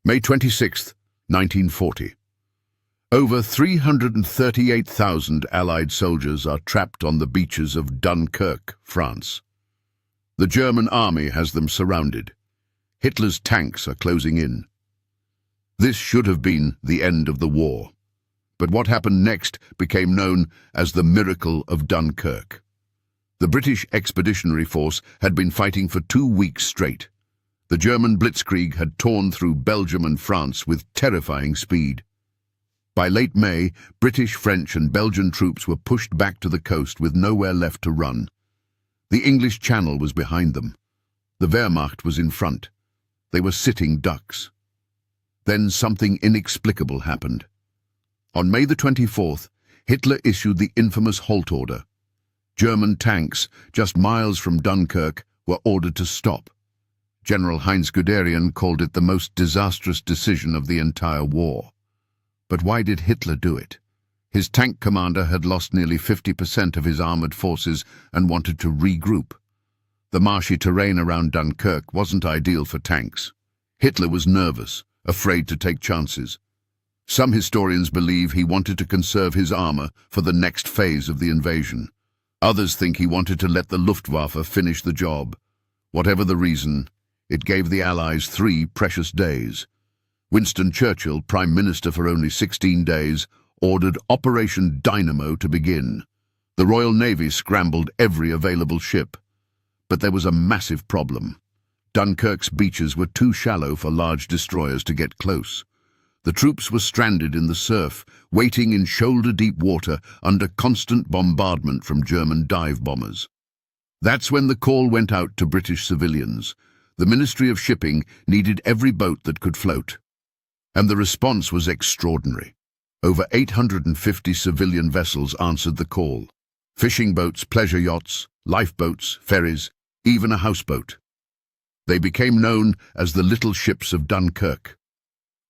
May 26, 1940. Over 338,000 Allied soldiers are trapped on the beaches of Dunkirk, France. The German army has them surrounded. Hitler's tanks are closing in. This should have been the end of the war. But what happened next became known as the Miracle of Dunkirk. The British Expeditionary Force had been fighting for 2 weeks straight. The German blitzkrieg had torn through Belgium and France with terrifying speed. By late May, British, French and Belgian troops were pushed back to the coast with nowhere left to run. The English Channel was behind them. The Wehrmacht was in front. They were sitting ducks. Then something inexplicable happened. On May the 24th, Hitler issued the infamous halt order. German tanks, just miles from Dunkirk, were ordered to stop. General Heinz Guderian called it the most disastrous decision of the entire war. But why did Hitler do it? His tank commander had lost nearly 50% of his armoured forces and wanted to regroup. The marshy terrain around Dunkirk wasn't ideal for tanks. Hitler was nervous, afraid to take chances. Some historians believe he wanted to conserve his armour for the next phase of the invasion. Others think he wanted to let the Luftwaffe finish the job. Whatever the reason, it gave the Allies 3 precious days. Winston Churchill, Prime Minister for only 16 days, ordered Operation Dynamo to begin. The Royal Navy scrambled every available ship. But there was a massive problem. Dunkirk's beaches were too shallow for large destroyers to get close. The troops were stranded in the surf, waiting in shoulder-deep water under constant bombardment from German dive bombers. That's when the call went out to British civilians. The Ministry of Shipping needed every boat that could float. And the response was extraordinary. Over 850 civilian vessels answered the call. Fishing boats, pleasure yachts, lifeboats, ferries, even a houseboat. They became known as the Little Ships of Dunkirk.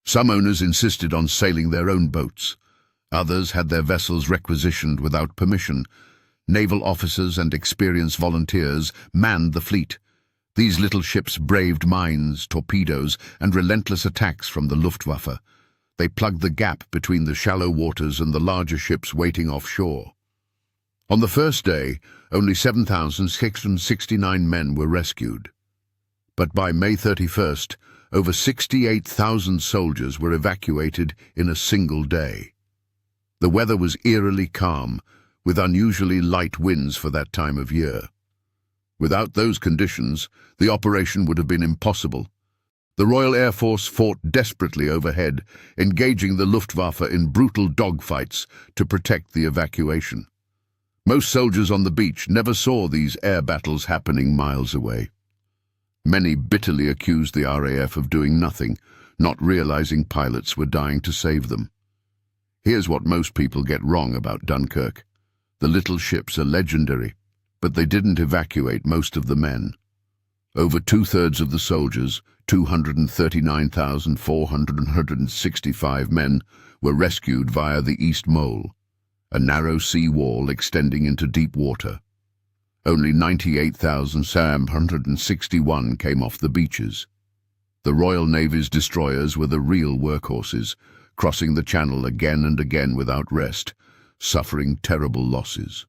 Some owners insisted on sailing their own boats. Others had their vessels requisitioned without permission. Naval officers and experienced volunteers manned the fleet. These little ships braved mines, torpedoes, and relentless attacks from the Luftwaffe. They plugged the gap between the shallow waters and the larger ships waiting offshore. On the first day, only 7,669 men were rescued. But by May 31st, over 68,000 soldiers were evacuated in a single day. The weather was eerily calm, with unusually light winds for that time of year. Without those conditions, the operation would have been impossible. The Royal Air Force fought desperately overhead, engaging the Luftwaffe in brutal dogfights to protect the evacuation. Most soldiers on the beach never saw these air battles happening miles away. Many bitterly accused the RAF of doing nothing, not realizing pilots were dying to save them. Here's what most people get wrong about Dunkirk. The little ships are legendary, but they didn't evacuate most of the men. Over 2/3 of the soldiers, 239,465 men, were rescued via the East Mole, a narrow sea wall extending into deep water. Only 98,761 came off the beaches. The Royal Navy's destroyers were the real workhorses, crossing the Channel again and again without rest, suffering terrible losses.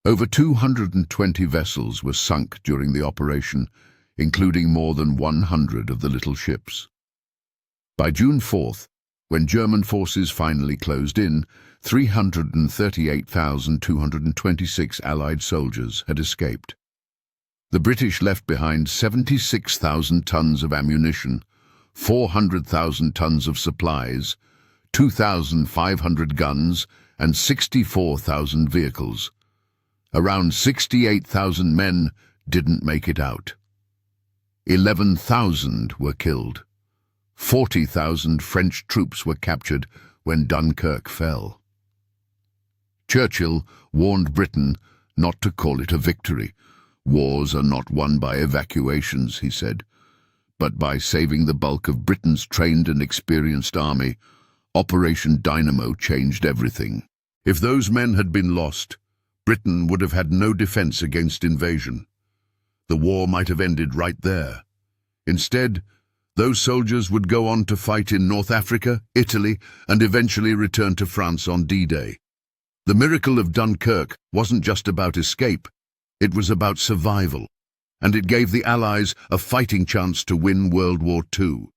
Over 220 vessels were sunk during the operation, including more than 100 of the little ships. By June 4th, when German forces finally closed in, 338,226 Allied soldiers had escaped. The British left behind 76,000 tons of ammunition, 400,000 tons of supplies, 2,500 guns, and 64,000 vehicles. Around 68,000 men didn't make it out. 11,000 were killed. 40,000 French troops were captured when Dunkirk fell. Churchill warned Britain not to call it a victory. Wars are not won by evacuations, he said, but by saving the bulk of Britain's trained and experienced army. Operation Dynamo changed everything. If those men had been lost, Britain would have had no defense against invasion. The war might have ended right there. Instead, Those soldiers would go on to fight in North Africa, Italy, and eventually return to France on D-Day. The Miracle of Dunkirk wasn't just about escape, it was about survival, and it gave the Allies a fighting chance to win World War II.